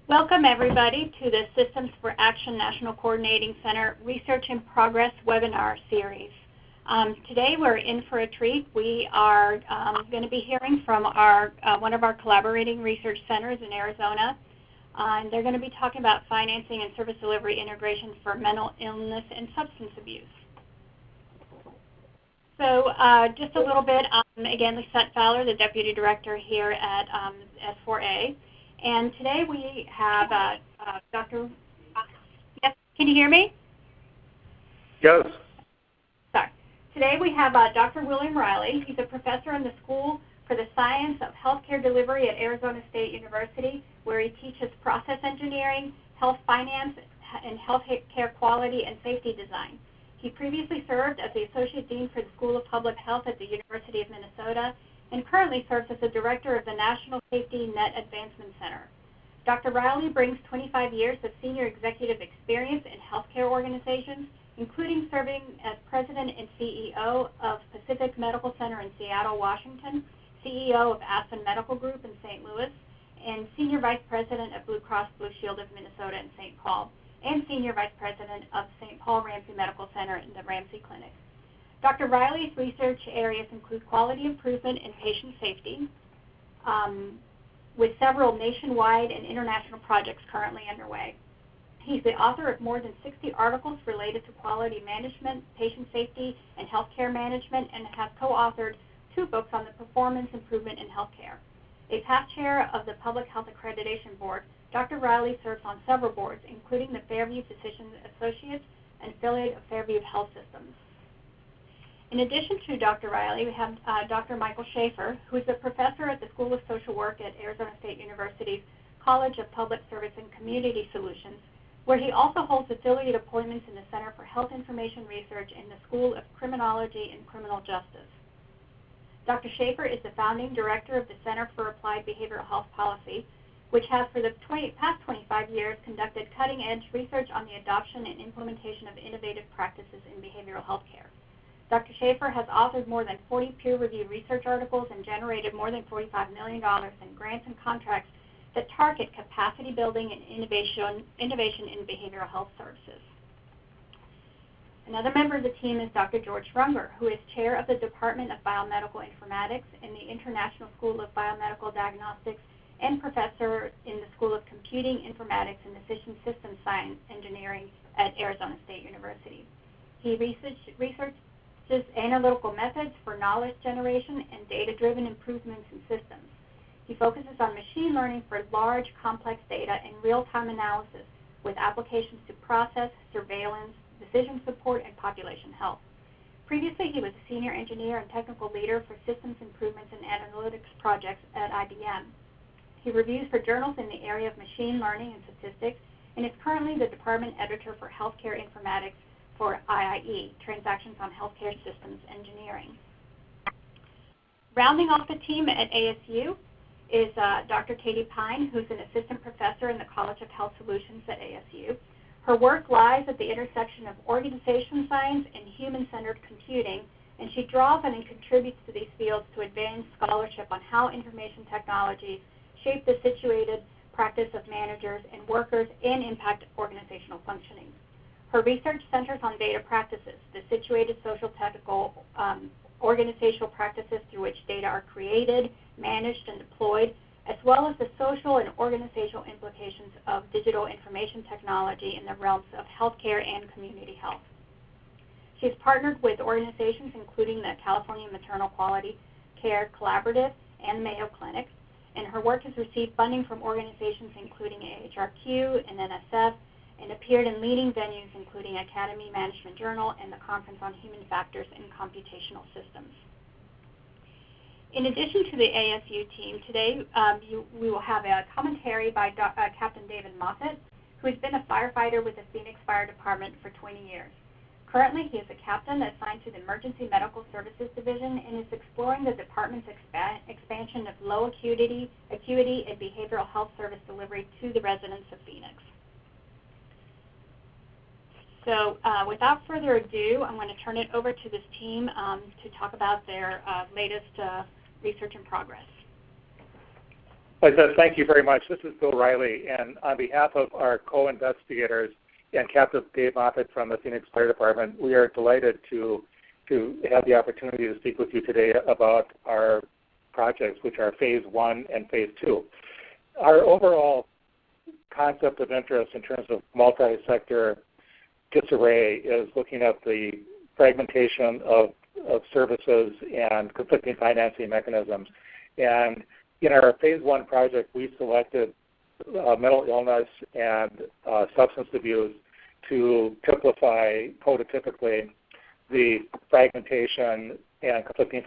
Welcome everybody to the Systems for Action National Coordinating Center Research in Progress webinar series. Today we're in for a treat. We are going to be hearing from one of our collaborating research centers in Arizona. And they're going to be talking about financing and service delivery integration for mental illness and substance abuse. So just a little bit, again, Lisette Fowler, the Deputy Director here at S4A. And today we have Dr. Yes, can you hear me? Yes. Sorry. Today we have Dr. William Riley. He's a professor in the School for the Science of Healthcare Delivery at Arizona State University, where he teaches process engineering, health finance, and healthcare quality and safety design. He previously served as the Associate Dean for the School of Public Health at the University of Minnesota and currently serves as the Director of the National Safety Net Advancement Center. Dr. Riley brings 25 years of senior executive experience in healthcare organizations, including serving as President and CEO of Pacific Medical Center in Seattle, Washington, CEO of Aspen Medical Group in St. Louis, and Senior Vice President of Blue Cross Blue Shield of Minnesota in St. Paul, and Senior Vice President of St. Paul Ramsey Medical Center in the Ramsey Clinic. Dr. Riley's research areas include quality improvement and patient safety, with several nationwide and international projects currently underway. He's the author of more than 60 articles related to quality management, patient safety, and healthcare management, and has co-authored 2 books on the performance improvement in healthcare. A past chair of the Public Health Accreditation Board, Dr. Riley serves on several boards, including the Fairview Physicians Associates and affiliate of Fairview Health Systems. In addition to Dr. Riley, we have Dr. Michael Shafer, who is a professor at the School of Social Work at Arizona State University's College of Public Service and Community Solutions, where he also holds affiliate appointments in the Center for Health Information Research in the School of Criminology and Criminal Justice. Dr. Shafer is the founding director of the Center for Applied Behavioral Health Policy, which has for the past 25 years conducted cutting-edge research on the adoption and implementation of innovative practices in behavioral health care. Dr. Shafer has authored more than 40 peer-reviewed research articles and generated more than $45 million in grants and contracts that target capacity building and innovation in behavioral health services. Another member of the team is Dr. George Runger, who is chair of the Department of Biomedical Informatics in the International School of Biomedical Diagnostics and professor in the School of Computing, Informatics, and Decision Systems Science Engineering at Arizona State University. He researches analytical methods for knowledge generation and data-driven improvements in systems. He focuses on machine learning for large, complex data and real-time analysis with applications to process, surveillance, decision support, and population health. Previously, he was a senior engineer and technical leader for systems improvements and analytics projects at IBM. He reviews for journals in the area of machine learning and statistics and is currently the department editor for healthcare informatics for IIE, Transactions on Healthcare Systems Engineering. Rounding off the team at ASU is Dr. Katie Pine, who's an assistant professor in the College of Health Solutions at ASU. Her work lies at the intersection of organization science and human-centered computing, and she draws on and contributes to these fields to advance scholarship on how information technologies shape the situated practice of managers and workers and impact organizational functioning. Her research centers on data practices, the situated social technical organizational practices through which data are created, managed, and deployed, as well as the social and organizational implications of digital information technology in the realms of healthcare and community health. She's partnered with organizations including the California Maternal Quality Care Collaborative and Mayo Clinic, and her work has received funding from organizations including AHRQ and NSF, and appeared in leading venues including Academy Management Journal and the Conference on Human Factors in Computational Systems. In addition to the ASU team, today we will have a commentary by Captain David Moffett, who has been a firefighter with the Phoenix Fire Department for 20 years. Currently, he is a captain assigned to the Emergency Medical Services Division and is exploring the department's expansion of low acuity and behavioral health service delivery to the residents of Phoenix. So without further ado, I'm going to turn it over to this team to talk about their latest research in progress. I said thank you very much. This is Bill Riley, and on behalf of our co-investigators and Captain Dave Moffitt from the Phoenix Fire Department, we are delighted to have the opportunity to speak with you today about our projects, which are Phase 1 and Phase 2. Our overall concept of interest in terms of multi-sector disarray is looking at the fragmentation of services and conflicting financing mechanisms. And in our Phase 1 project, we selected mental illness and substance abuse to typify prototypically the fragmentation and conflicting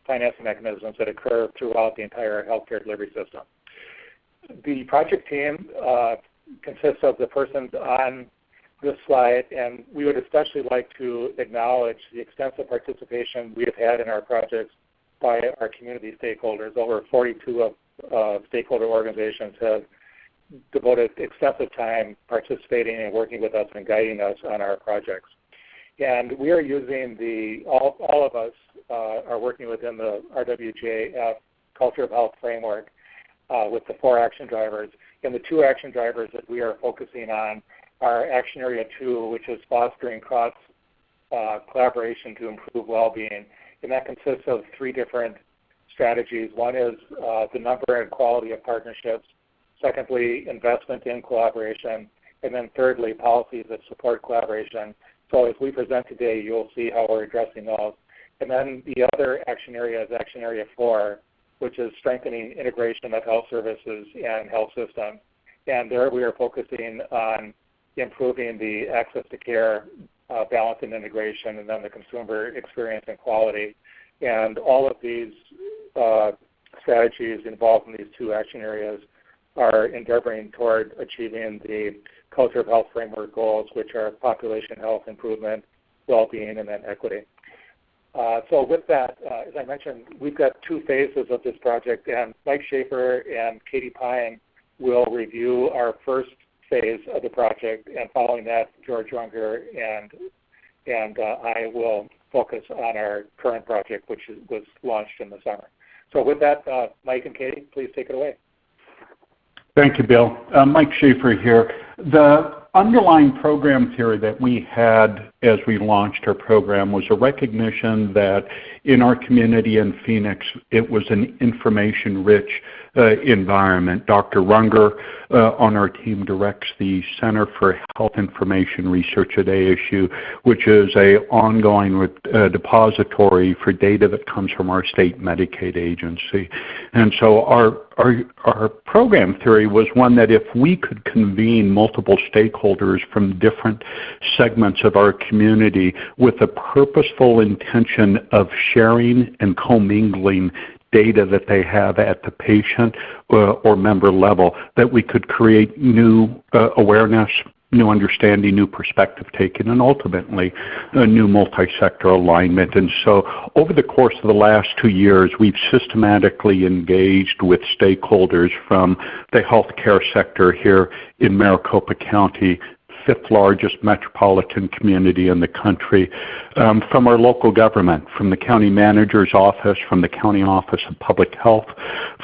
financing mechanisms that occur throughout the entire healthcare delivery system. The project team consists of the persons on this slide, and we would especially like to acknowledge the extensive participation we have had in our projects by our community stakeholders. Over 42 stakeholder organizations have devoted extensive time participating and working with us and guiding us on our projects. And we are using all of us are working within the RWJF Culture of Health framework with the 4 action drivers. And the 2 action drivers that we are focusing on are Action Area 2, which is fostering cross collaboration to improve well-being. And that consists of 3 different strategies. One is the number and quality of partnerships. Secondly, investment in collaboration. And then thirdly, policies that support collaboration. So as we present today, you'll see how we're addressing those. And then the other action area is Action Area 4, which is strengthening integration of health services and health systems. And there we are focusing on improving the access to care, balance and integration, and then the consumer experience and quality. And all of these strategies involved in these 2 action areas are endeavoring toward achieving the Culture of Health framework goals, which are population health improvement, well-being, and then equity. So with that, as I mentioned, we've got 2 phases of this project, and Mike Shafer and Katie Pine will review our first phase of the project, and following that, George Runger and I will focus on our current project, which was launched in the summer. So with that, Mike and Katie, please take it away. Thank you, Bill. Mike Shafer here. The underlying program theory that we had as we launched our program was a recognition that in our community in Phoenix, it was an information-rich environment. Dr. Runger on our team directs the Center for Health Information Research at ASU, which is an ongoing depository for data that comes from our state Medicaid agency. And so our program theory was one that if we could convene multiple stakeholders from different segments of our community with a purposeful intention of sharing and commingling data that they have at the patient or member level, that we could create new awareness, new understanding, new perspective taking, and ultimately a new multi-sector alignment. And so over the course of the last 2 years, we've systematically engaged with stakeholders from the healthcare sector here in Maricopa County, 5th largest metropolitan community in the country, from our local government, from the county manager's office, from the county office of public health,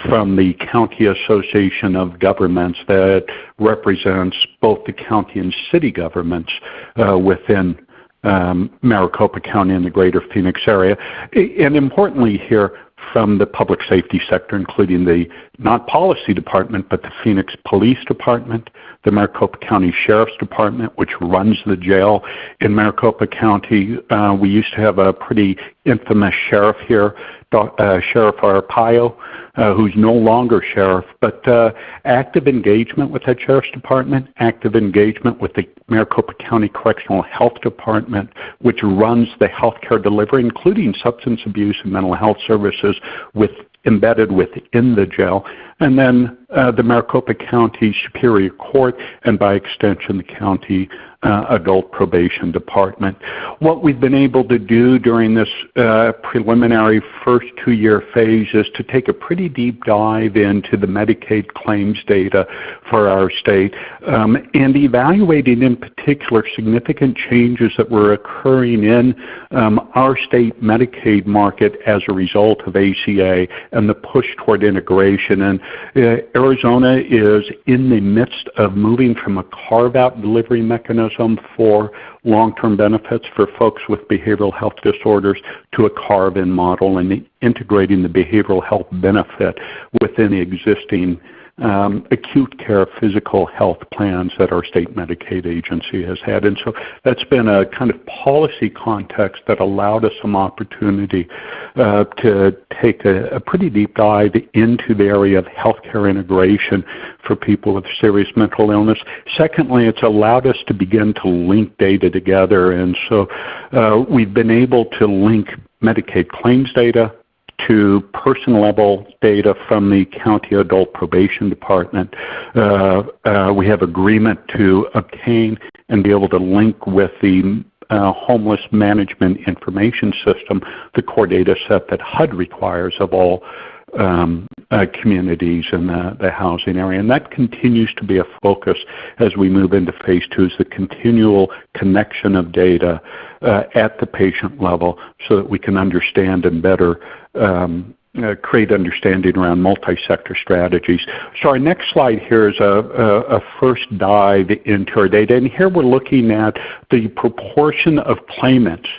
from the county association of governments that represents both the county and city governments within Maricopa County and the greater Phoenix area. And importantly here, from the public safety sector, including the not policy department, but the Phoenix Police Department, the Maricopa County Sheriff's Department, which runs the jail in Maricopa County. We used to have a pretty infamous sheriff here, Sheriff Arpaio, who's no longer sheriff, but active engagement with that Sheriff's Department, active engagement with the Maricopa County Correctional Health Department, which runs the healthcare delivery, including substance abuse and mental health services embedded within the jail, and then the Maricopa County Superior Court, and by extension the County Adult Probation Department. What we've been able to do during this preliminary first 2-year phase is to take a pretty deep dive into the Medicaid claims data for our state and evaluating in particular significant changes that were occurring in our state Medicaid market as a result of ACA and the push toward integration. And Arizona is in the midst of moving from a carve-out delivery mechanism for long-term benefits for folks with behavioral health disorders to a carve-in model and integrating the behavioral health benefit within the existing acute care physical health plans that our state Medicaid agency has had. And so that's been a kind of policy context that allowed us some opportunity to take a pretty deep dive into the area of healthcare integration for people with serious mental illness. Secondly, it's allowed us to begin to link data together. And so we've been able to link Medicaid claims data to person-level data from the county adult probation department. We have agreement to obtain and be able to link with the homeless management information system, the core data set that HUD requires of all communities in the housing area. And that continues to be a focus as we move into phase 2, is the continual connection of data at the patient level so that we can understand and better create understanding around multi-sector strategies. So our next slide here is a first dive into our data. And here we're looking at the proportion of claimants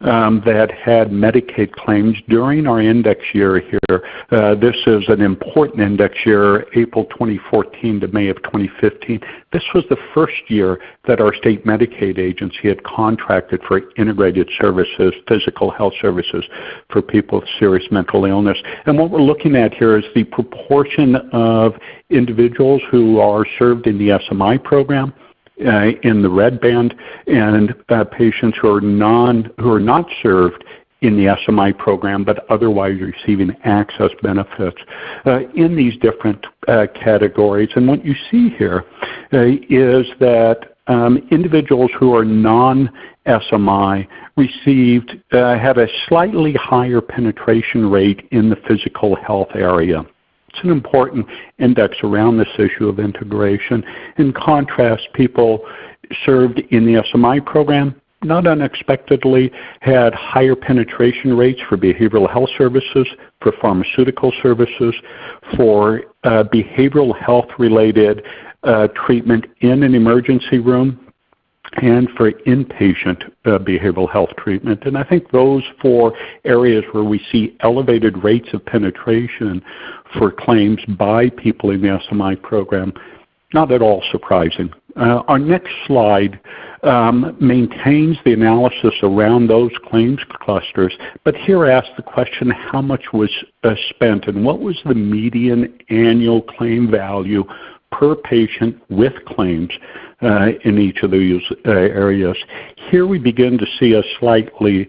that had Medicaid claims during our index year here. This is an important index year, April 2014 to May of 2015. This was the first year that our state Medicaid agency had contracted for integrated services, physical health services for people with serious mental illness. And what we're looking at here is the proportion of individuals who are served in the SMI program in the red band, and patients who are not served in the SMI program but otherwise receiving access benefits in these different categories. And what you see here is that individuals who are non-SMI had a slightly higher penetration rate in the physical health area. It's an important index around this issue of integration. In contrast, people served in the SMI program, not unexpectedly, had higher penetration rates for behavioral health services, for pharmaceutical services, for behavioral health-related treatment in an emergency room, and for inpatient behavioral health treatment. And I think those 4 areas where we see elevated rates of penetration for claims by people in the SMI program, not at all surprising. Our next slide maintains the analysis around those claims clusters, but here asks the question, how much was spent and what was the median annual claim value per patient with claims in each of these areas. Here we begin to see a slightly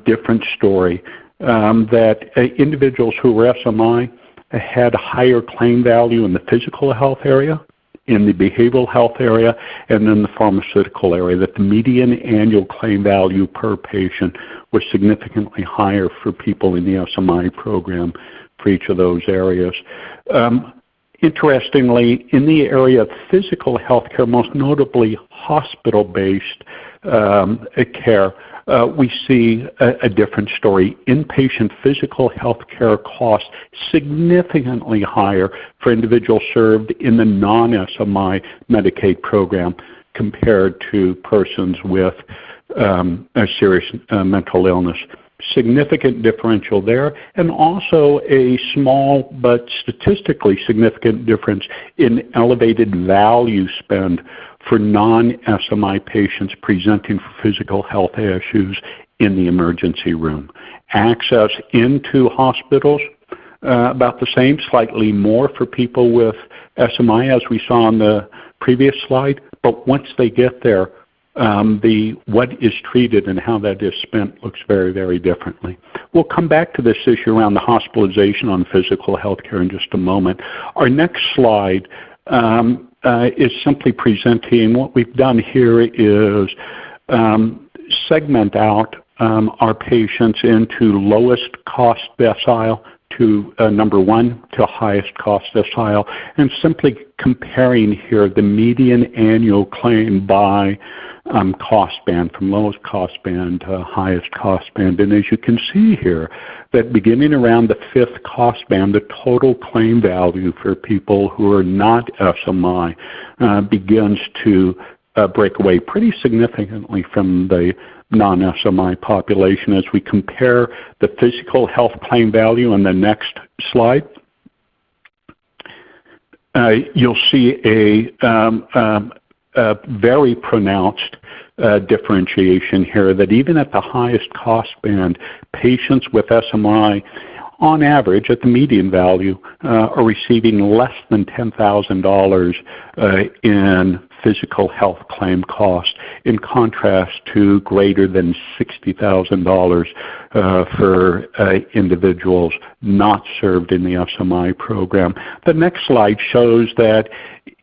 different story, that individuals who were SMI had higher claim value in the physical health area, in the behavioral health area, and in the pharmaceutical area, that the median annual claim value per patient was significantly higher for people in the SMI program for each of those areas. Interestingly, in the area of physical health care, most notably hospital-based care, we see a different story. Inpatient physical health care costs significantly higher for individuals served in the non-SMI Medicaid program compared to persons with a serious mental illness. Significant differential there, and also a small but statistically significant difference in elevated value spend for non-SMI patients presenting for physical health issues in the emergency room. Access into hospitals, about the same, slightly more for people with SMI as we saw on the previous slide, but once they get there, what is treated and how that is spent looks very, very differently. We'll come back to this issue around the hospitalization on physical health care in just a moment. Our next slide is simply presenting what we've done here is segment out our patients into lowest cost decile to number 1 to highest cost decile, and simply comparing here the median annual claim by cost band, from lowest cost band to highest cost band. And as you can see here, that beginning around the 5th cost band, the total claim value for people who are not SMI begins to break away pretty significantly from the non-SMI population. As we compare the physical health claim value on the next slide, you'll see a very pronounced differentiation here, that even at the highest cost band, patients with SMI, on average, at the median value, are receiving less than $10,000 in physical health claim costs, in contrast to greater than $60,000 for individuals not served in the SMI program. The next slide shows that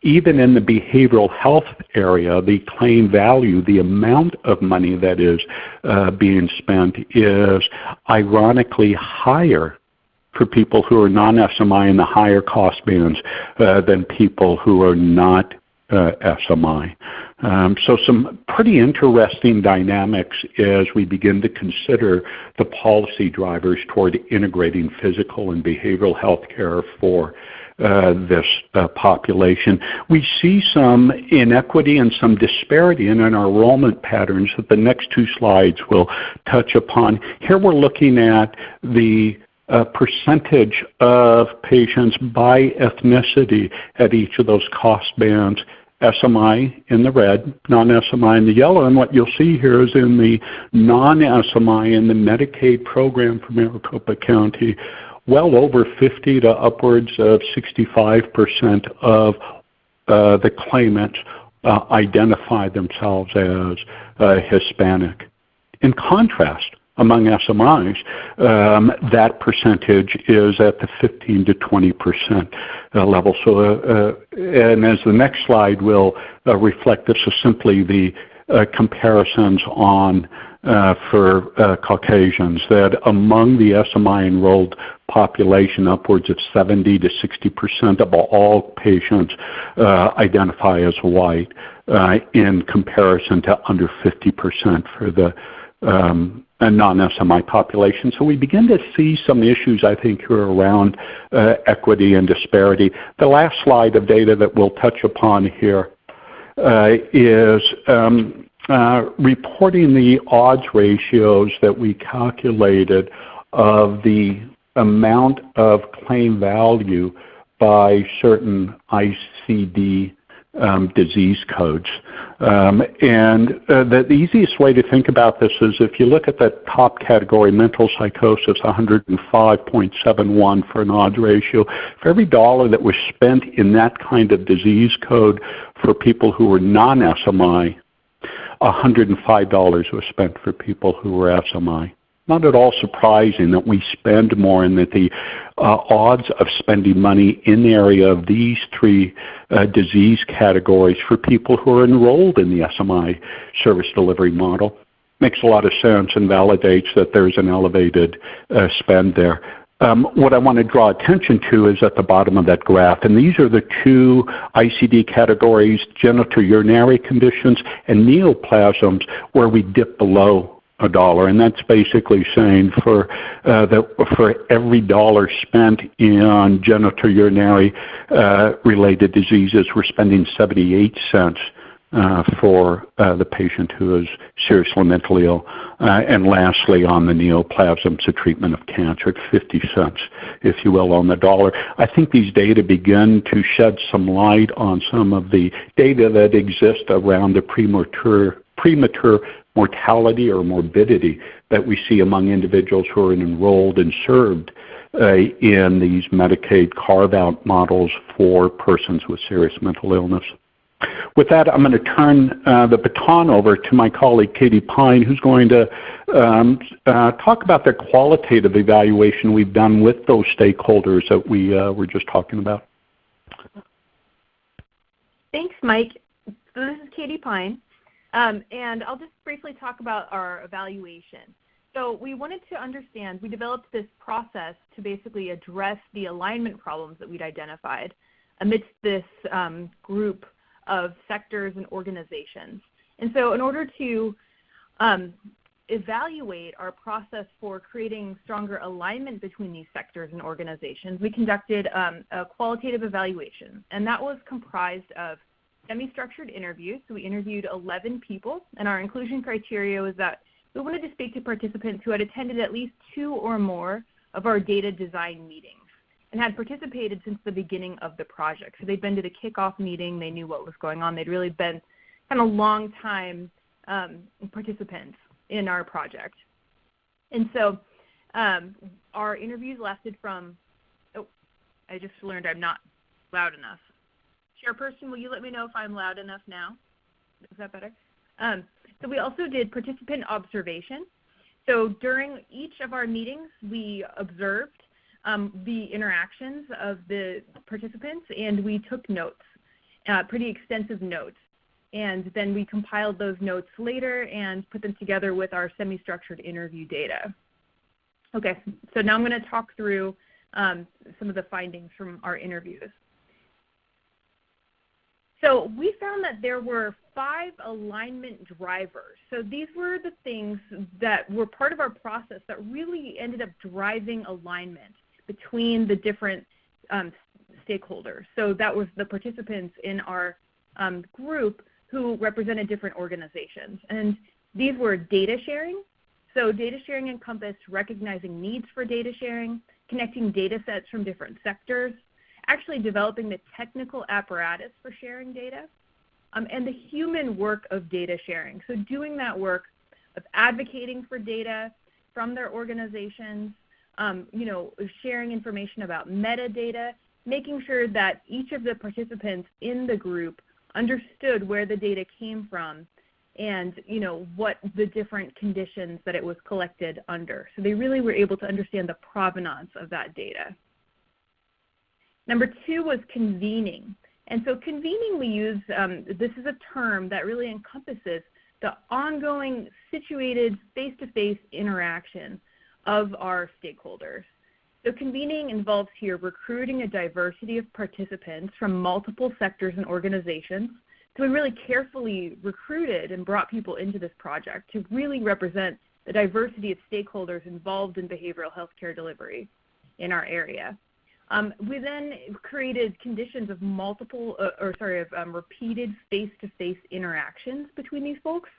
even in the behavioral health area, the claim value, the amount of money that is being spent, is ironically higher for people who are non-SMI in the higher cost bands than people who are not SMI. So some pretty interesting dynamics as we begin to consider the policy drivers toward integrating physical and behavioral health care for this population. We see some inequity and some disparity in our enrollment patterns that the next 2 slides will touch upon. Here we're looking at the percentage of patients by ethnicity at each of those cost bands, SMI in the red, non-SMI in the yellow. And what you'll see here is in the non-SMI in the Medicaid program for Maricopa County, well over 50 to upwards of 65% of the claimants identify themselves as Hispanic. In contrast, among SMIs, that percentage is at the 15 to 20% level. So, and as the next slide will reflect, this is simply the comparisons on for Caucasians, that among the SMI enrolled population, upwards of 70 to 60% of all patients identify as white, in comparison to under 50% for the non-SMI population. So we begin to see some issues, I think, here around equity and disparity. The last slide of data that we'll touch upon here is reporting the odds ratios that we calculated of the amount of claim value by certain ICD disease codes. The easiest way to think about this is if you look at the top category, mental psychosis, 105.71 for an odds ratio. For every dollar that was spent in that kind of disease code for people who were non-SMI, $105 was spent for people who were SMI. Not at all surprising that we spend more and that the odds of spending money in the area of these 3 disease categories for people who are enrolled in the SMI service delivery model makes a lot of sense and validates that there's an elevated spend there. What I want to draw attention to is at the bottom of that graph, and these are the 2 ICD categories, genitourinary conditions and neoplasms, where we dip below $1, and that's basically saying for every dollar spent on genitourinary related diseases, we're spending 78 cents for the patient who is seriously mentally ill. And lastly, on the neoplasms, the treatment of cancer at 50 cents, if you will, on the dollar. I think these data begin to shed some light on some of the data that exist around the premature mortality or morbidity that we see among individuals who are enrolled and served in these Medicaid carve-out models for persons with serious mental illness. With that, I'm going to turn the baton over to my colleague Katie Pine, who's going to talk about the qualitative evaluation we've done with those stakeholders that we were just talking about. Thanks, Mike. So this is Katie Pine. And I'll just briefly talk about our evaluation. So we wanted to understand, we developed this process to basically address the alignment problems that we'd identified amidst this group of sectors and organizations. And so in order to evaluate our process for creating stronger alignment between these sectors and organizations, we conducted a qualitative evaluation, and that was comprised of semi-structured interviews. So we interviewed 11 people, and our inclusion criteria was that we wanted to speak to participants who had attended at least 2 or more of our data design meetings and had participated since the beginning of the project. So they'd been to the kickoff meeting, they knew what was going on, they'd really been kind of long-time participants in our project. And so our interviews lasted from, I just learned I'm not loud enough. Chairperson, will you let me know if I'm loud enough now? Is that better? So we also did participant observation. So during each of our meetings, we observed the interactions of the participants, and we took notes, pretty extensive notes. And then we compiled those notes later and put them together with our semi-structured interview data. Okay, so now I'm going to talk through some of the findings from our interviews. So we found that there were 5 alignment drivers. So these were the things that were part of our process that really ended up driving alignment between the different stakeholders. So that was the participants in our group who represented different organizations. And these were data sharing. So data sharing encompassed recognizing needs for data sharing, connecting data sets from different sectors, actually developing the technical apparatus for sharing data, and the human work of data sharing. So doing that work of advocating for data from their organizations, sharing information about metadata, making sure that each of the participants in the group understood where the data came from and what the different conditions that it was collected under. So they really were able to understand the provenance of that data. Number 2 was convening. And so convening we use, this is a term that really encompasses the ongoing situated face-to-face interaction of our stakeholders. So convening involves here recruiting a diversity of participants from multiple sectors and organizations. So we really carefully recruited and brought people into this project to really represent the diversity of stakeholders involved in behavioral healthcare delivery in our area. We then created conditions of repeated face-to-face interactions between these folks.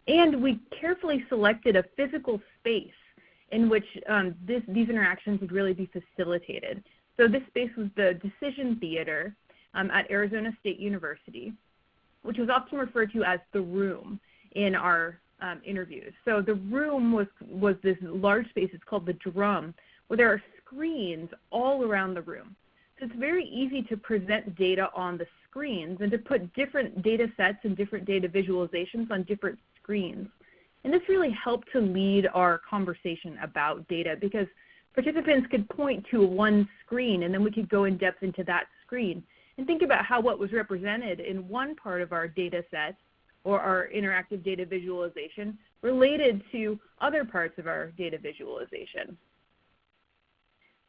And we carefully selected a physical space in which these interactions would really be facilitated. So this space was the Decision Theater at Arizona State University, which was often referred to as the room in our interviews. So the room was this large space, it's called the drum, where there are screens all around the room. So it's very easy to present data on the screens and to put different data sets and different data visualizations on different screens. And this really helped to lead our conversation about data because participants could point to one screen and then we could go in depth into that screen and think about how what was represented in one part of our data set or our interactive data visualization related to other parts of our data visualization.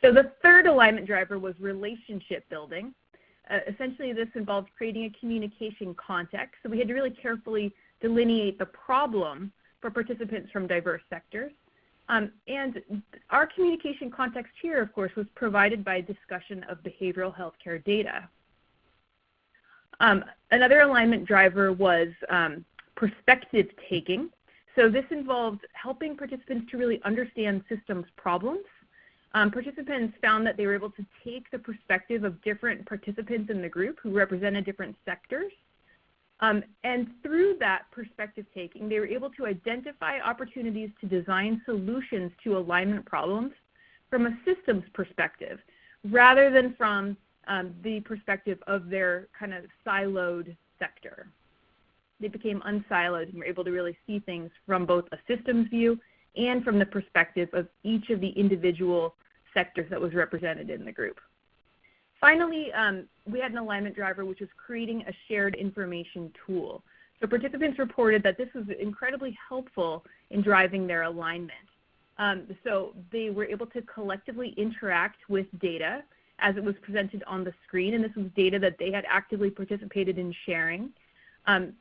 So the third alignment driver was relationship building. Essentially, this involved creating a communication context. So we had to really carefully delineate the problem for participants from diverse sectors. And our communication context here, of course, was provided by discussion of behavioral healthcare data. Another alignment driver was perspective taking. So this involved helping participants to really understand systems problems. Participants found that they were able to take the perspective of different participants in the group who represented different sectors. And through that perspective taking, they were able to identify opportunities to design solutions to alignment problems from a systems perspective, rather than from the perspective of their kind of siloed sector. They became unsiloed and were able to really see things from both a systems view and from the perspective of each of the individual sectors that was represented in the group. Finally, we had an alignment driver, which was creating a shared information tool. So participants reported that this was incredibly helpful in driving their alignment. So they were able to collectively interact with data as it was presented on the screen, and this was data that they had actively participated in sharing. And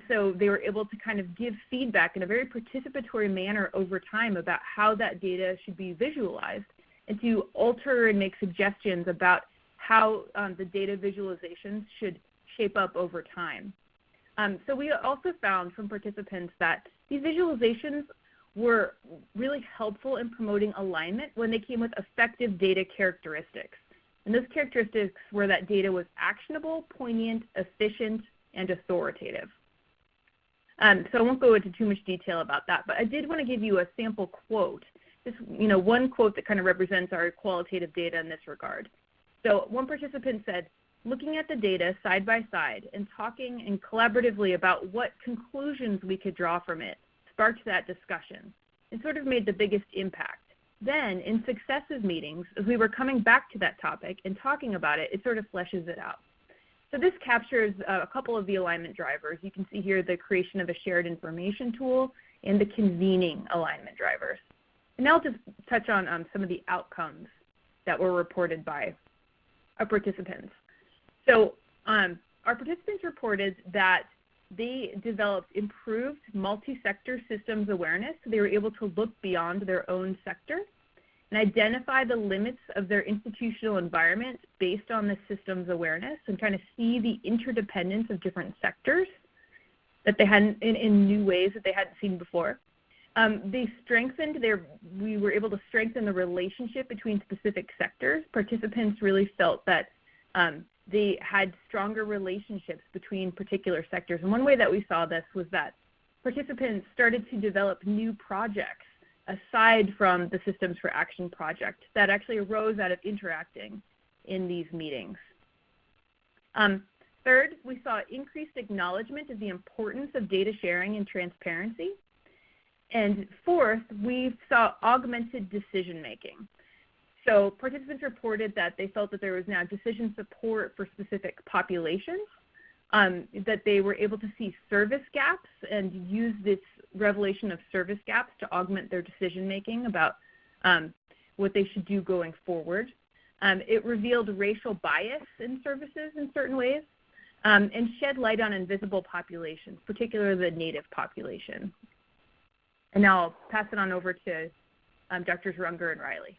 so they were able to kind of give feedback in a very participatory manner over time about how that data should be visualized and to alter and make suggestions about how the data visualizations should shape up over time. So we also found from participants that these visualizations were really helpful in promoting alignment when they came with effective data characteristics. And those characteristics were that data was actionable, poignant, efficient, and authoritative. So I won't go into too much detail about that, but I did want to give you a sample quote. Just, one quote that kind of represents our qualitative data in this regard. So one participant said, looking at the data side by side and talking and collaboratively about what conclusions we could draw from it sparked that discussion and sort of made the biggest impact. Then in successive meetings, as we were coming back to that topic and talking about it, it sort of fleshes it out. So this captures a couple of the alignment drivers. You can see here the creation of a shared information tool and the convening alignment drivers. And now I'll just touch on some of the outcomes that were reported by our participants. So our participants reported that they developed improved multi-sector systems awareness. So they were able to look beyond their own sector and identify the limits of their institutional environment based on the systems awareness and kind of see the interdependence of different sectors that they hadn't in new ways that they hadn't seen before. We were able to strengthen the relationship between specific sectors. Participants really felt that they had stronger relationships between particular sectors. And one way that we saw this was that participants started to develop new projects aside from the Systems for Action project that actually arose out of interacting in these meetings. Third, we saw increased acknowledgement of the importance of data sharing and transparency. And fourth, we saw augmented decision-making. So participants reported that they felt that there was now decision support for specific populations, that they were able to see service gaps and use this revelation of service gaps to augment their decision-making about what they should do going forward. It revealed racial bias in services in certain ways and shed light on invisible populations, particularly the Native population. And now I'll pass it on over to Drs. Runger and Riley.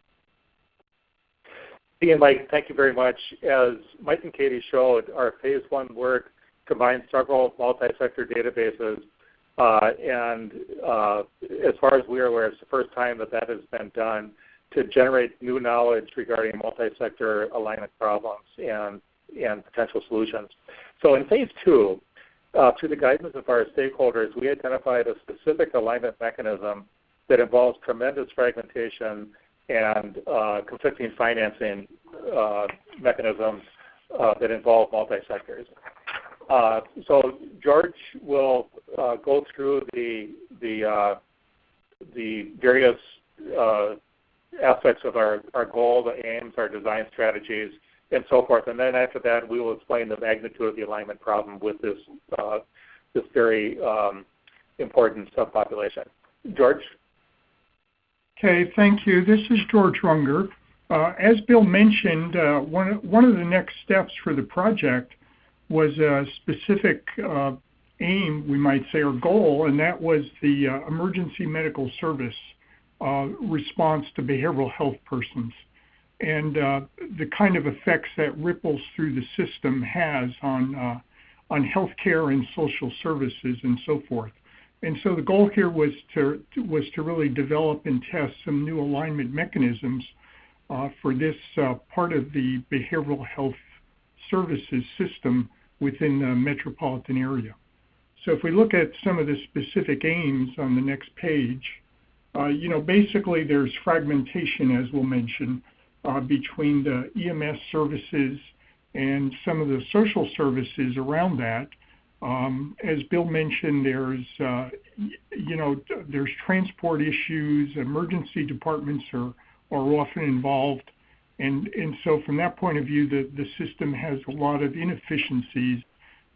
Again, Mike, thank you very much. As Mike and Katie showed, our phase one work combines several multi-sector databases, and as far as we are aware, it's the first time that that has been done to generate new knowledge regarding multi-sector alignment problems and potential solutions. So in phase two, through the guidance of our stakeholders, we identified a specific alignment mechanism that involves tremendous fragmentation and conflicting financing mechanisms that involve multi-sectors. So George will go through the various aspects of our goal, the aims, our design strategies, and so forth. And then after that, we will explain the magnitude of the alignment problem with this very important subpopulation. George? Okay, thank you. This is George Runger. As Bill mentioned, one of the next steps for the project was a specific aim, we might say, or goal, and that was the emergency medical service response to behavioral health persons, and the kind of effects that ripples through the system has on healthcare and social services and so forth. And so the goal here was to really develop and test some new alignment mechanisms for this part of the behavioral health services system within the metropolitan area. So if we look at some of the specific aims on the next page, basically there's fragmentation, as we'll mention, between the EMS services and some of the social services around that. As Bill mentioned, there's transport issues, emergency departments are often involved, and so from that point of view, the system has a lot of inefficiencies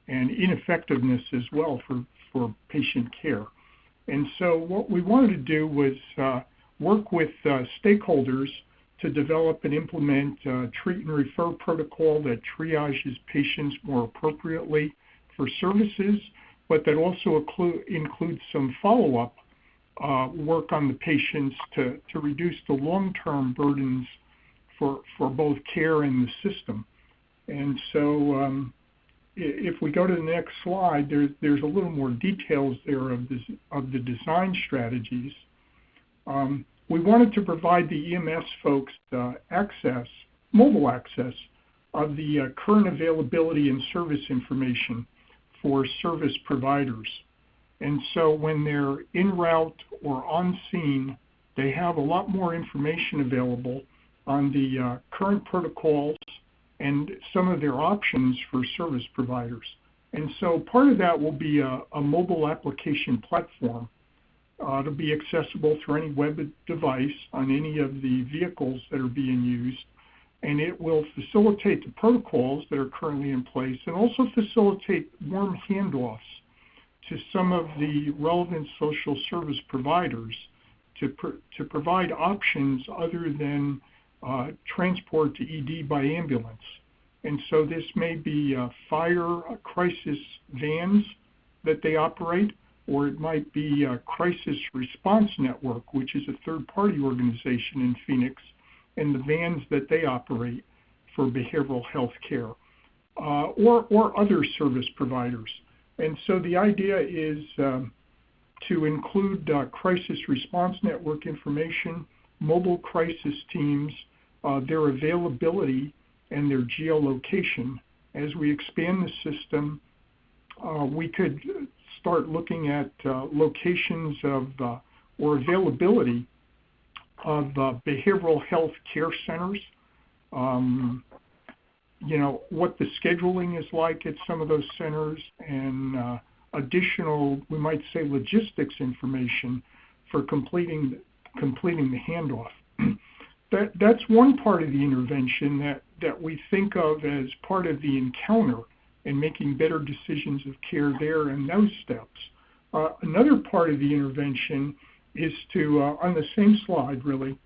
and ineffectiveness as well for patient care. And so what we wanted to do was work with stakeholders to develop and implement treat and refer protocol that triages patients more appropriately for services, but that also includes some follow-up work on the patients to reduce the long-term burdens for both care and the system. And so if we go to the next slide, there's a little more details there of the design strategies. We wanted to provide the EMS folks mobile access of the current availability and service information for service providers. And so when they're en route or on scene, they have a lot more information available on the current protocols and some of their options for service providers. And so part of that will be a mobile application platform. It'll be accessible through any web device on any of the vehicles that are being used, and it will facilitate the protocols that are currently in place and also facilitate warm handoffs to some of the relevant social service providers to provide options other than transport to ED by ambulance. And so this may be fire crisis vans that they operate, or it might be a crisis response network, which is a third-party organization in Phoenix, and the vans that they operate for behavioral health care, or other service providers. And so the idea is to include crisis response network information, mobile crisis teams, their availability, and their geolocation. As we expand the system, we could start looking at locations of or availability of behavioral health care centers, what the scheduling is like at some of those centers, and additional, we might say, logistics information for completing the handoff. That's one part of the intervention that we think of as part of the encounter and making better decisions of care there and those steps. Another part of the intervention is to, on the same slide really,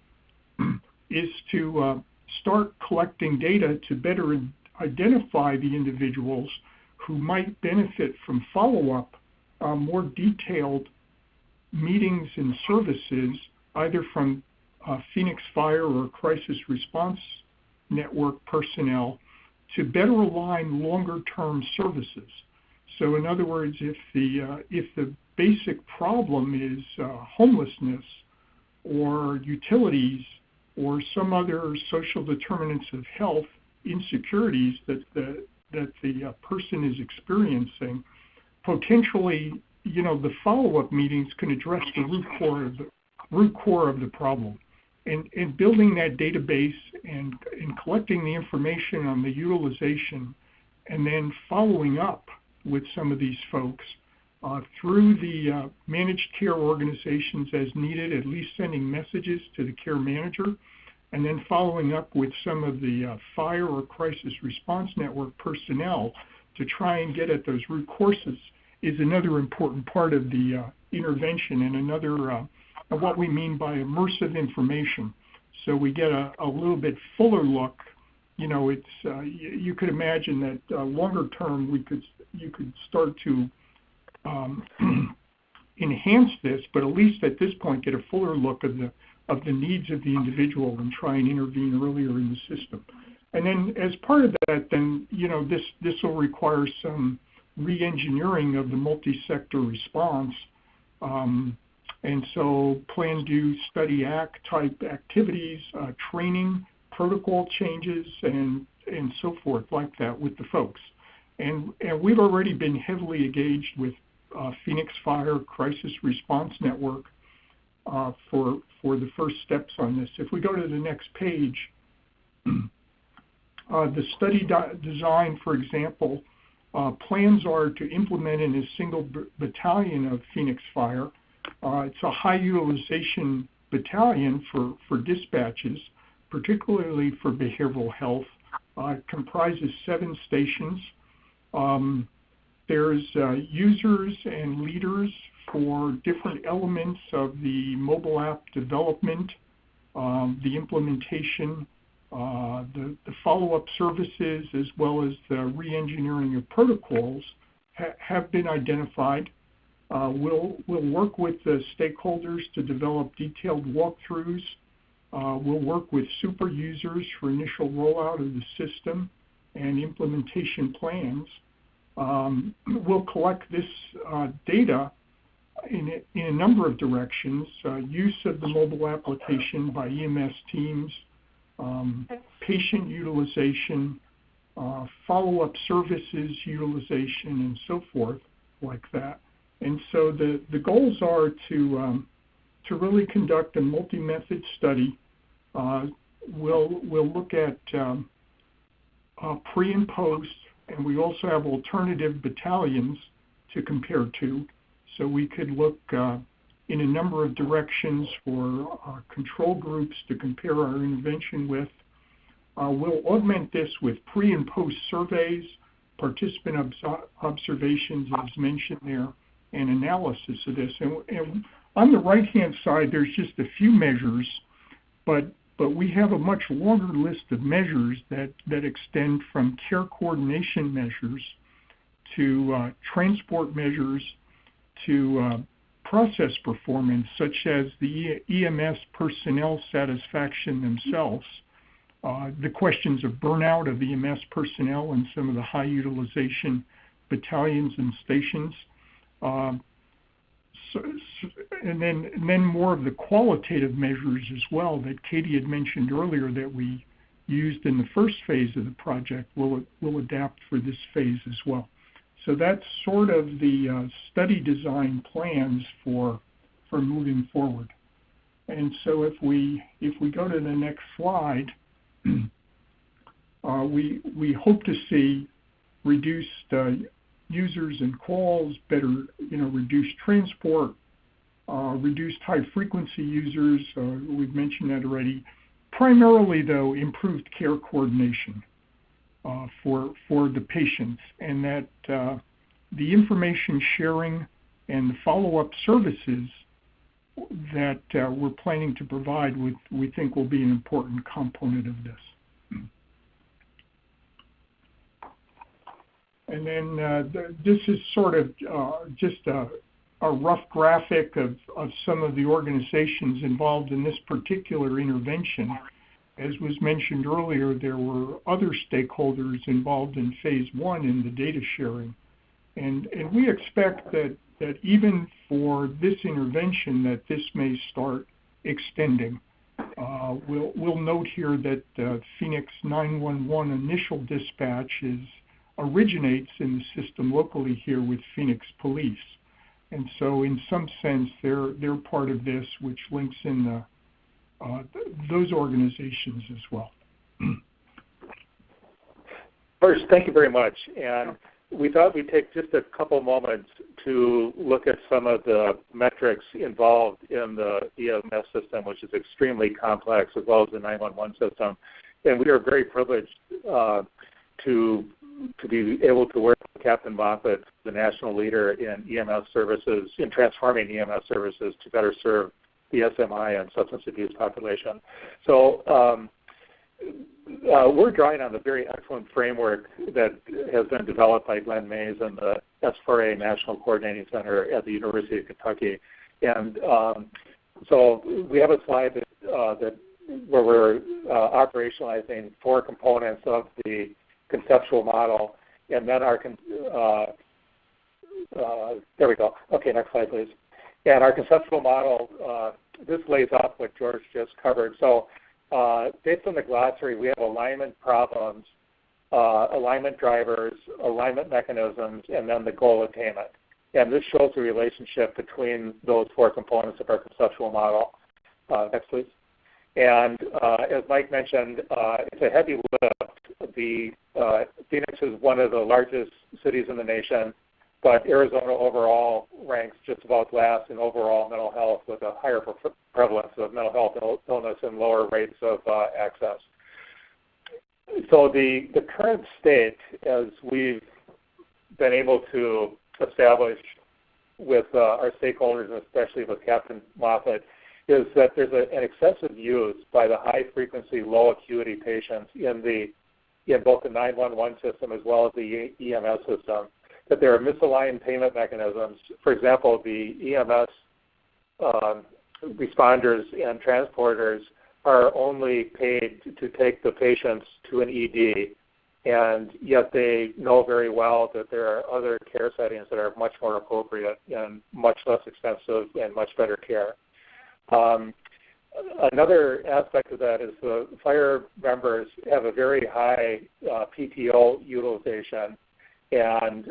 is to start collecting data to better identify the individuals who might benefit from follow-up, more detailed meetings and services, either from Phoenix Fire or Crisis Response Network personnel, to better align longer-term services. So in other words, if the basic problem is homelessness or utilities or some other social determinants of health insecurities that the person is experiencing, potentially, the follow-up meetings can address the root core of the problem. And building that database and collecting the information on the utilization, and then following up with some of these folks through the managed care organizations as needed, at least sending messages to the care manager, and then following up with some of the fire or crisis response network personnel to try and get at those root causes is another important part of the intervention, and another of what we mean by immersive information. So we get a little bit fuller look. It's you could imagine that longer term you could start to enhance this, but at least at this point get a fuller look of the needs of the individual and try and intervene earlier in the system. And then as part of that, then this will require some re-engineering of the multi-sector response. And so plan, do, study, act type activities, training, protocol changes, and so forth like that with the folks. And we've already been heavily engaged with Phoenix Fire Crisis Response Network for the first steps on this. If we go to the next page, the study design, for example, plans are to implement in a single battalion of Phoenix Fire. It's a high utilization battalion for dispatches, particularly for behavioral health. It comprises 7 stations. There's users and leaders for different elements of the mobile app development, the implementation, the follow-up services, as well as the re-engineering of protocols have been identified. We'll work with the stakeholders to develop detailed walkthroughs. We'll work with super users for initial rollout of the system and implementation plans. We'll collect this data in a number of directions, use of the mobile application by EMS teams, patient utilization, follow-up services utilization, and so forth like that. And so the goals are to really conduct a multi-method study. We'll look at pre and post, and we also have alternative battalions to compare to. So we could look in a number of directions for control groups to compare our intervention with. We'll augment this with pre and post surveys, participant observations as mentioned there, and analysis of this. And on the right-hand side, there's just a few measures, but we have a much longer list of measures that extend from care coordination measures to transport measures to process performance, such as the EMS personnel satisfaction themselves, the questions of burnout of EMS personnel in some of the high utilization battalions and stations, and then more of the qualitative measures as well that Katie had mentioned earlier that we used in the first phase of the project will adapt for this phase as well. So that's sort of the study design plans for moving forward. And so if we go to the next slide, we hope to see reduced users and calls, better, reduced transport, reduced high frequency users. We've mentioned that already. Primarily, though, improved care coordination for the patients, and that the information sharing and the follow-up services that we're planning to provide, we think will be an important component of this. And then this is sort of just a rough graphic of some of the organizations involved in this particular intervention. As was mentioned earlier, there were other stakeholders involved in phase one in the data sharing. And we expect that even for this intervention that this may start extending. We'll note here that Phoenix 911 initial dispatch originates in the system locally here with Phoenix Police. And so in some sense, they're part of this, which links in those organizations as well. First, thank you very much. And we thought we'd take just a couple moments to look at some of the metrics involved in the EMS system, which is extremely complex, as well as the 911 system. And we are very privileged to be able to work with Captain Moffat, the national leader in EMS services, in transforming EMS services to better serve the SMI and substance abuse population. So we're drawing on the very excellent framework that has been developed by Glenn Mays and the S4A National Coordinating Center at the University of Kentucky. And so we have a slide where we're operationalizing 4 components of the conceptual model, and then our there we go. Okay, next slide, please. And our conceptual model, this lays out what George just covered. So based on the glossary, we have alignment problems, alignment drivers, alignment mechanisms, and then the goal attainment. And this shows the relationship between those 4 components of our conceptual model. Next, please. And as Mike mentioned, it's a heavy lift. Phoenix is one of the largest cities in the nation, but Arizona overall ranks just about last in overall mental health, with a higher prevalence of mental health illness and lower rates of access. So the current state, as we've been able to establish with our stakeholders, and especially with Captain Moffett, is that there's an excessive use by the high-frequency, low-acuity patients in both the 911 system as well as the EMS system, that there are misaligned payment mechanisms. For example, the EMS responders and transporters are only paid to take the patients to an ED, and yet they know very well that there are other care settings that are much more appropriate and much less expensive and much better care. Another aspect of that is the fire members have a very high PTO utilization, and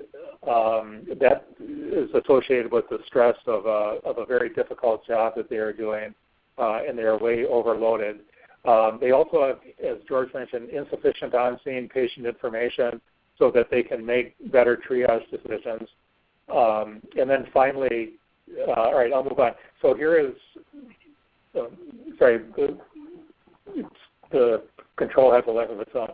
that is associated with the stress of a very difficult job that they are doing, and they are way overloaded. They also have, as George mentioned, insufficient on-scene patient information so that they can make better triage decisions. And then finally, all right, I'll move on. So here is, the control has a life of its own.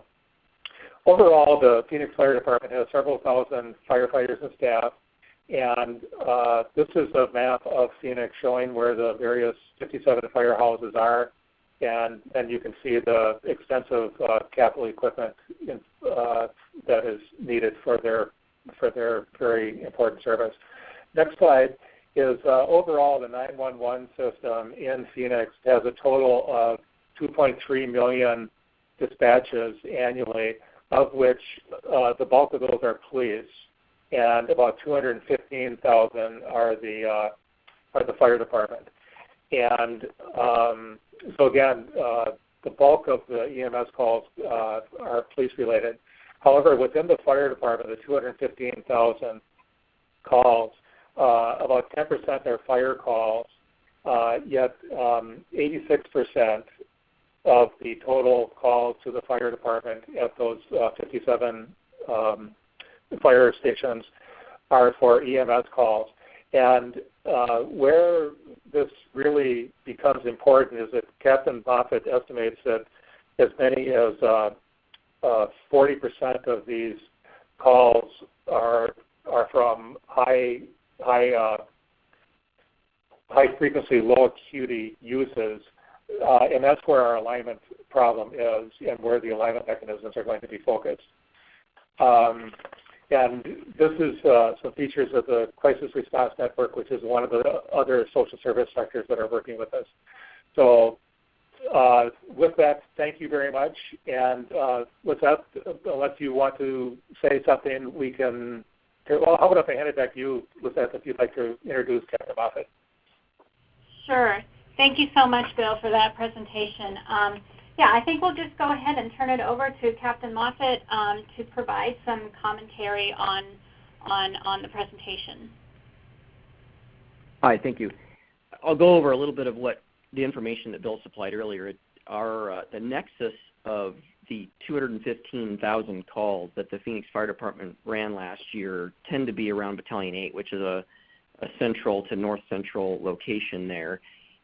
Overall, the Phoenix Fire Department has several thousand firefighters and staff, and this is a map of Phoenix showing where the various 57 firehouses are, and you can see the extensive capital equipment that is needed for their very important service. Next slide is overall the 911 system in Phoenix has a total of 2.3 million dispatches annually, of which the bulk of those are police, and about 215,000 are the fire department. And so again, the bulk of the EMS calls are police related. However, within the fire department, the 215,000 calls, about 10% are fire calls, yet 86% of the total calls to the fire department at those 57 fire stations are for EMS calls. And where this really becomes important is that Captain Moffett estimates that as many as 40% of these calls are from high frequency, low acuity uses, and that's where our alignment problem is and where the alignment mechanisms are going to be focused. And this is some features of the Crisis Response Network, which is one of the other social service sectors that are working with us. So with that, thank you very much. And with that, unless you want to say something, we can, well, how about if I hand it back to you, Lisette, if you'd like to introduce Captain Moffett. Sure. Thank you so much, Bill, for that presentation. Yeah, I think we'll just go ahead and turn it over to Captain Moffett to provide some commentary on the presentation. Hi, thank you. I'll go over a little bit of what the information that Bill supplied earlier. The nexus of the 215,000 calls that the Phoenix Fire Department ran last year tend to be around Battalion 8, which is a central to north central location there.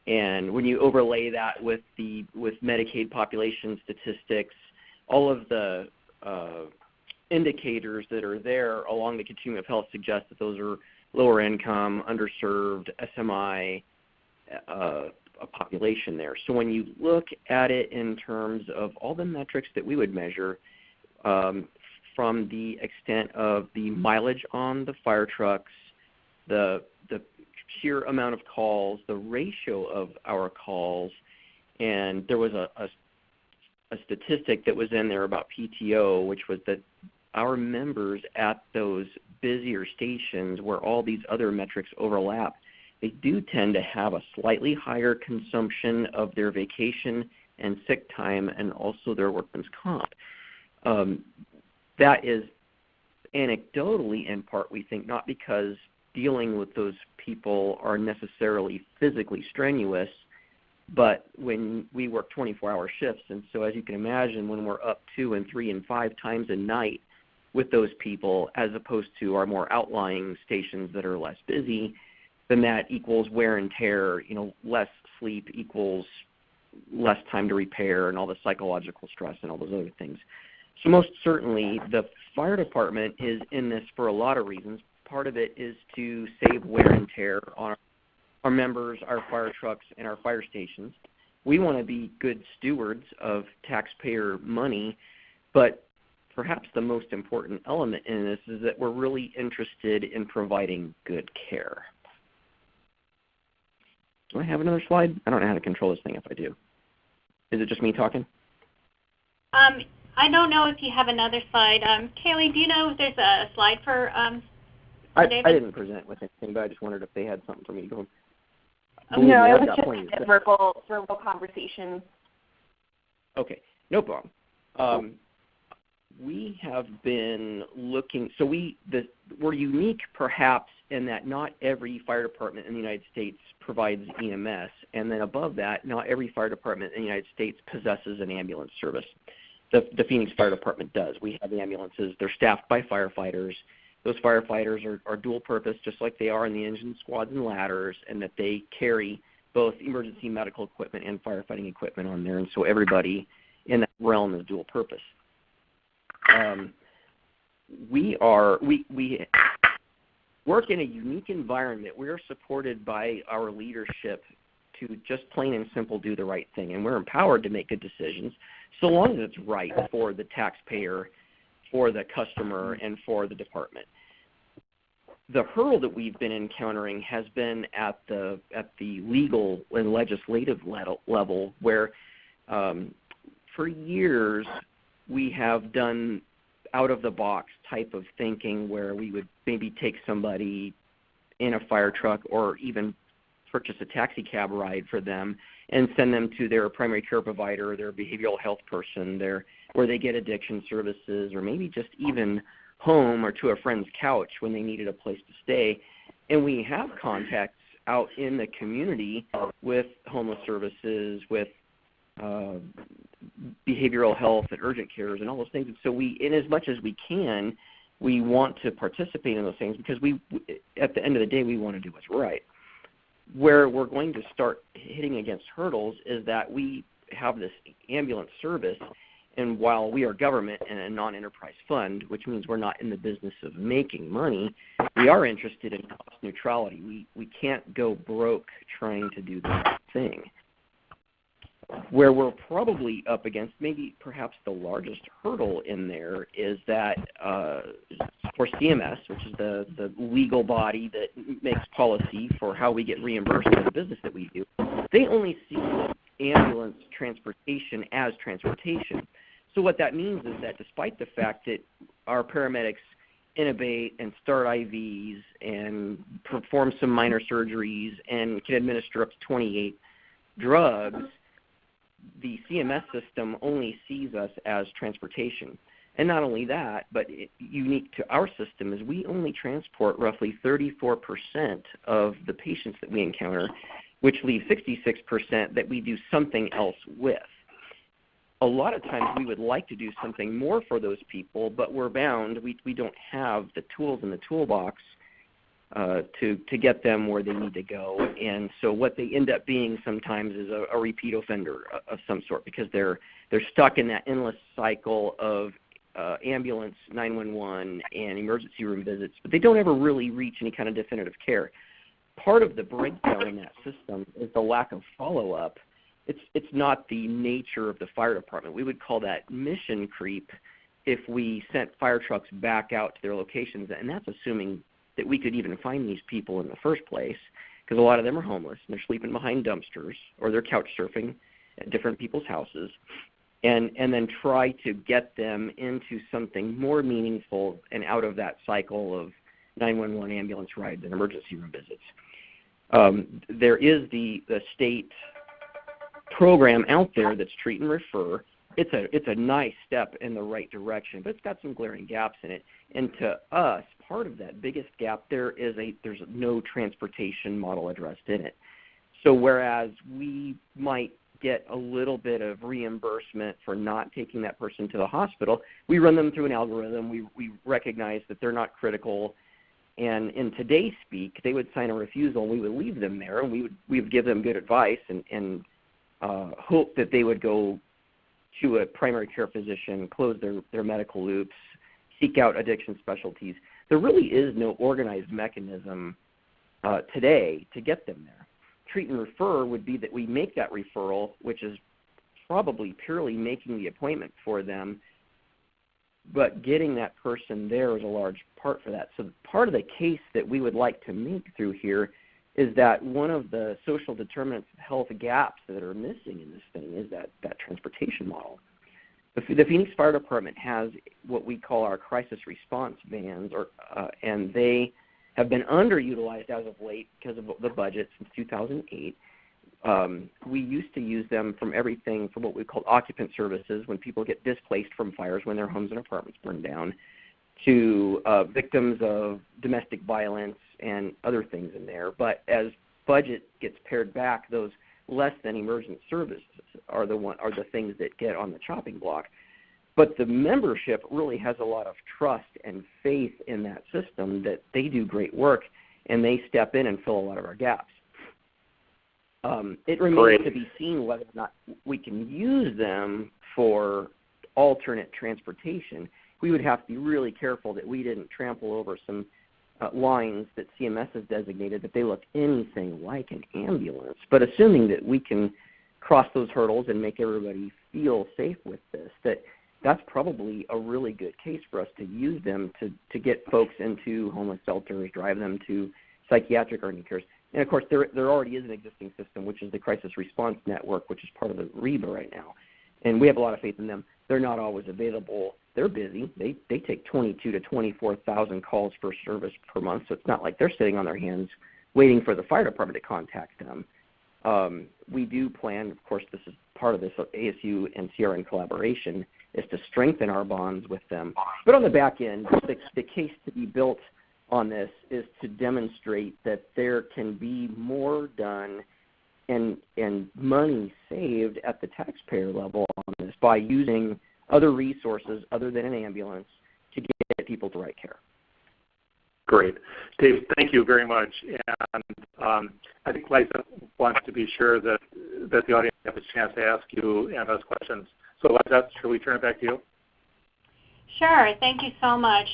And when you overlay that with Medicaid population statistics, all of the indicators that are there along the continuum of health suggest that those are lower income, underserved, SMI a population there. So when you look at it in terms of all the metrics that we would measure, from the extent of the mileage on the fire trucks, the sheer amount of calls, the ratio of our calls, and there was a statistic that was in there about PTO, which was that our members at those busier stations where all these other metrics overlap, they do tend to have a slightly higher consumption of their vacation and sick time and also their workman's comp. That is anecdotally, in part, we think, not because dealing with those people are necessarily physically strenuous, but when we work 24-hour shifts, and so as you can imagine, when we're up 2 and 3 and 5 times a night with those people, as opposed to our more outlying stations that are less busy, then that equals wear and tear. Less sleep equals less time to repair and all the psychological stress and all those other things. So most certainly the fire department is in this for a lot of reasons, part of it is to save wear and tear on our members, our fire trucks, and our fire stations. We want to be good stewards of taxpayer money, but perhaps the most important element in this is that we're really interested in providing good care. Do I have another slide? I don't know how to control this thing if I do. Is it just me talking? I don't know if you have another slide. Kaylee, do you know if there's a slide for David? I didn't present with anything, but I just wondered if they had something for me to go. No, it was just verbal conversations. Okay, no problem. We have been looking, so we're unique perhaps in that not every fire department in the United States provides EMS, and then above that, not every fire department in the United States possesses an ambulance service. The Phoenix Fire Department does. We have ambulances. They're staffed by firefighters. Those firefighters are dual purpose, just like they are in the engine squads and ladders, and that they carry both emergency medical equipment and firefighting equipment on there, and so everybody in that realm is dual purpose. We work in a unique environment. We are supported by our leadership to just plain and simple do the right thing, and we're empowered to make good decisions so long as it's right for the taxpayer, for the customer, and for the department. The hurdle that we've been encountering has been at the legal and legislative level where for years we have done out-of-the-box type of thinking where we would maybe take somebody in a fire truck or even purchase a taxi cab ride for them and send them to their primary care provider, their behavioral health person, where they get addiction services, or maybe just even home or to a friend's couch when they needed a place to stay. And we have contacts out in the community with homeless services, with behavioral health and urgent cares and all those things. And so in as much as we can, we want to participate in those things because at the end of the day, we want to do what's right. Where we're going to start hitting against hurdles is that we have this ambulance service, and while we are government and a non-enterprise fund, which means we're not in the business of making money, we are interested in cost neutrality. We can't go broke trying to do the right thing. Where we're probably up against maybe perhaps the largest hurdle in there is that for CMS, which is the legal body that makes policy for how we get reimbursed for the business that we do, they only see ambulance transportation as transportation. So what that means is that despite the fact that our paramedics intubate and start IVs and perform some minor surgeries and can administer up to 28 drugs, the CMS system only sees us as transportation. And not only that, but unique to our system is we only transport roughly 34% of the patients that we encounter, which leaves 66% that we do something else with. A lot of times we would like to do something more for those people, but we're bound. We don't have the tools in the toolbox to get them where they need to go. And so what they end up being sometimes is a repeat offender of some sort because they're stuck in that endless cycle of ambulance, 911, and emergency room visits, but they don't ever really reach any kind of definitive care. Part of the breakdown in that system is the lack of follow-up. It's not the nature of the fire department. We would call that mission creep if we sent fire trucks back out to their locations, and that's assuming that we could even find these people in the first place, because a lot of them are homeless and they're sleeping behind dumpsters or they're couch surfing at different people's houses, and then try to get them into something more meaningful and out of that cycle of 911 ambulance rides and emergency room visits. There is the state program out there that's treat and refer. It's a nice step in the right direction, but it's got some glaring gaps in it. And to us, part of that biggest gap there's no transportation model addressed in it. So whereas we might get a little bit of reimbursement for not taking that person to the hospital, we run them through an algorithm. We recognize that they're not critical, and in today's speak, they would sign a refusal, and we would leave them there, and we would give them good advice and hope that they would go to a primary care physician, close their medical loops, seek out addiction specialties. There really is no organized mechanism today to get them there. Treat and refer would be that we make that referral, which is probably purely making the appointment for them, but getting that person there is a large part for that. So part of the case that we would like to make through here is that one of the social determinants of health gaps that are missing in this thing is that transportation model. The Phoenix Fire Department has what we call our crisis response vans, and they have been underutilized as of late because of the budget since 2008. We used to use them from everything from what we call occupant services when people get displaced from fires when their homes and apartments burn down, to victims of domestic violence and other things in there. But as budget gets pared back, those less than emergent services are the things that get on the chopping block. But the membership really has a lot of trust and faith in that system that they do great work and they step in and fill a lot of our gaps. It remains to be seen whether or not we can use them for alternate transportation. We would have to be really careful that we didn't trample over some lines that CMS has designated that they look anything like an ambulance. But assuming that we can cross those hurdles and make everybody feel safe with this, that's probably a really good case for us to use them to get folks into homeless shelters, drive them to psychiatric urgent cares. And, of course, there already is an existing system, which is the Crisis Response Network, which is part of the REBA right now. And we have a lot of faith in them. They're not always available. They're busy. They take 22 to 24,000 calls for service per month, so it's not like they're sitting on their hands waiting for the fire department to contact them. We do plan, of course, this is part of this ASU and CRN collaboration, is to strengthen our bonds with them. But on the back end, the case to be built on this is to demonstrate that there can be more done and money saved at the taxpayer level on this by using other resources other than an ambulance to get people to right care. Great. Dave, thank you very much. And I think Liza wants to be sure that the audience has a chance to ask you and us questions. So Liza, should we turn it back to you? Sure. Thank you so much.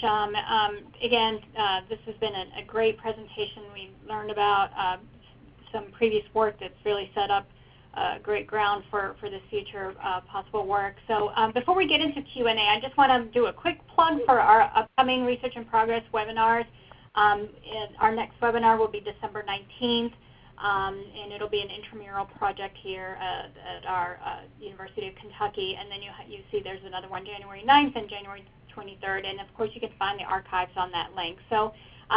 Again, this has been a great presentation. We learned about some previous work that's really set up great ground for this future possible work. So before we get into Q&A, I just want to do a quick plug for our upcoming Research in Progress webinars. Our next webinar will be December 19th, and it'll be an intramural project here at our University of Kentucky. And then you see there's another one January 9th and January 23rd, and of course you can find the archives on that link. So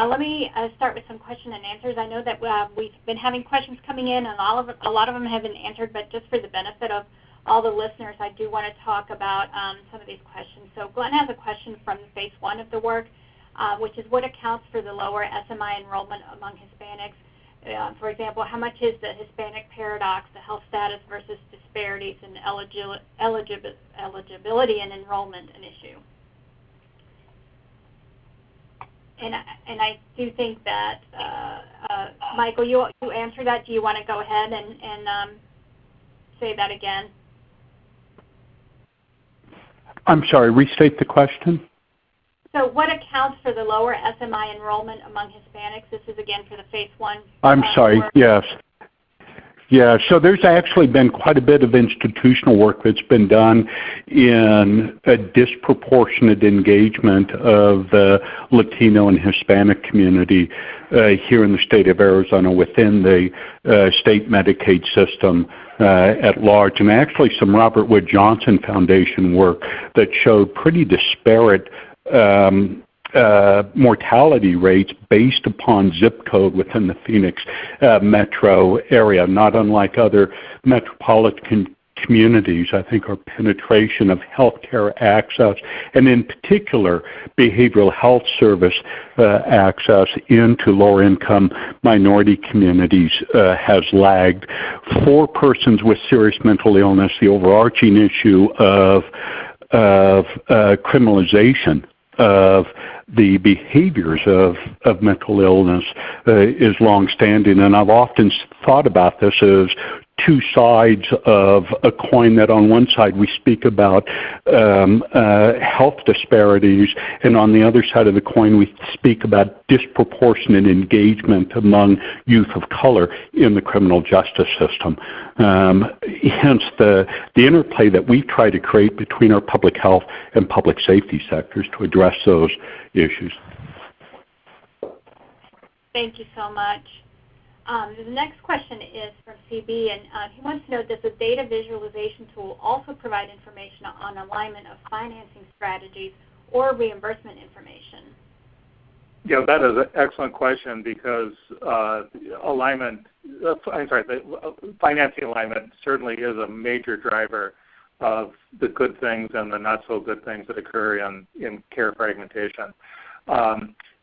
let me start with some question and answers. I know that we've been having questions coming in, and a lot of them have been answered, but just for the benefit of all the listeners, I do want to talk about some of these questions. So Glenn has a question from phase one of the work, which is what accounts for the lower SMI enrollment among Hispanics? For example, how much is the Hispanic paradox, the health status versus disparities in eligibility and enrollment an issue? And I do think that, Michael, you answered that. Do you want to go ahead and say that again? I'm sorry, restate the question. So what accounts for the lower SMI enrollment among Hispanics? This is, again, for the phase one. I'm sorry, yes. Yeah, so there's actually been quite a bit of institutional work that's been done in a disproportionate engagement of the Latino and Hispanic community here in the state of Arizona within the state Medicaid system at large, and actually some Robert Wood Johnson Foundation work that showed pretty disparate mortality rates based upon zip code within the Phoenix metro area, not unlike other metropolitan communities. I think our penetration of healthcare access, and in particular behavioral health service access into lower income minority communities has lagged. For persons with serious mental illness, the overarching issue of criminalization of the behaviors of mental illness is longstanding, and I've often thought about this as two sides of a coin, that on one side we speak about health disparities, and on the other side of the coin we speak about disproportionate engagement among youth of color in the criminal justice system. Hence the interplay that we try to create between our public health and public safety sectors to address those issues. Thank you so much. The next question is from CB, and he wants to know, does the data visualization tool also provide information on alignment of financing strategies or reimbursement information? Yeah, that is an excellent question, because financing alignment certainly is a major driver of the good things and the not so good things that occur in care fragmentation.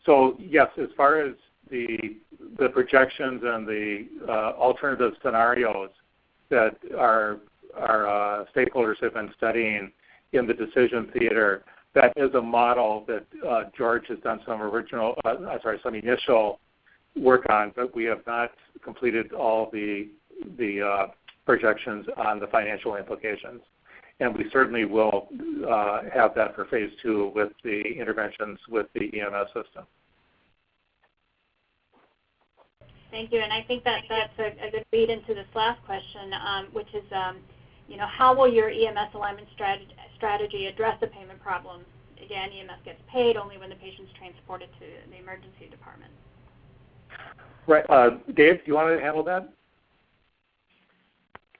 So yes, as far as the projections and the alternative scenarios that our stakeholders have been studying in the decision theater, that is a model that George has done some initial work on, but we have not completed all the projections on the financial implications. And we certainly will have that for phase 2 with the interventions with the EMS system. Thank you, and I think that's a good lead into this last question, which is, how will your EMS alignment strategy address the payment problem? Again, EMS gets paid only when the patient's transported to the emergency department. Right, Dave, do you want to handle that?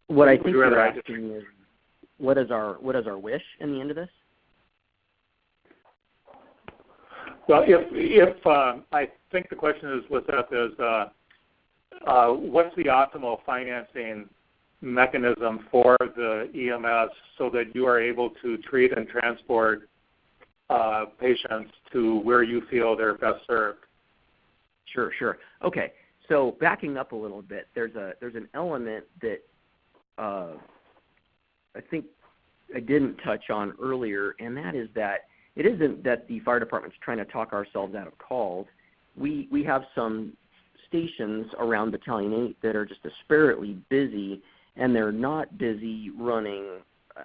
What I think you're asking is, what is our wish in the end of this? Well, if I think the question is what's the optimal financing mechanism for the EMS so that you are able to treat and transport patients to where you feel they're best served? Sure. Okay, so backing up a little bit, there's an element that I think I didn't touch on earlier, and that is that it isn't that the fire department's trying to talk ourselves out of calls. We have some stations around Battalion 8 that are just disparately busy, and they're not busy running,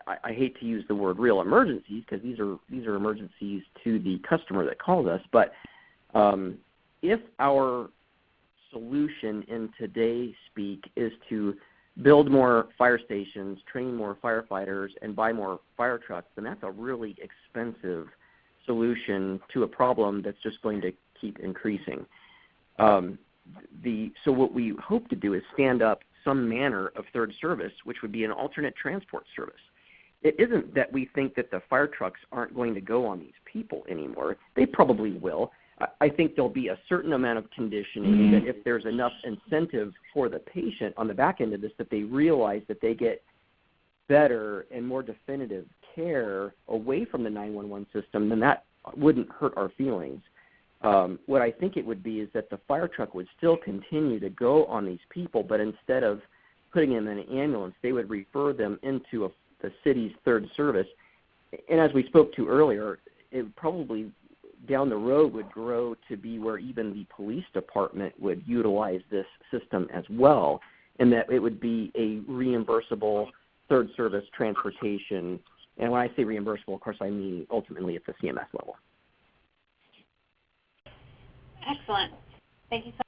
I hate to use the word real emergencies, because these are emergencies to the customer that calls us, but if our solution in today's speak is to build more fire stations, train more firefighters, and buy more fire trucks, then that's a really expensive solution to a problem that's just going to keep increasing. So what we hope to do is stand up some manner of third service, which would be an alternate transport service. It isn't that we think that the fire trucks aren't going to go on these people anymore. They probably will. I think there'll be a certain amount of conditioning that if there's enough incentive for the patient on the back end of this, that they realize that they get better and more definitive care away from the 911 system, then that wouldn't hurt our feelings. What I think it would be is that the fire truck would still continue to go on these people, but instead of putting them in an ambulance, they would refer them into the city's third service. And as we spoke to earlier, it probably down the road would grow to be where even the police department would utilize this system as well, and that it would be a reimbursable third service transportation. And when I say reimbursable, of course, I mean ultimately at the CMS level. Excellent. Thank you so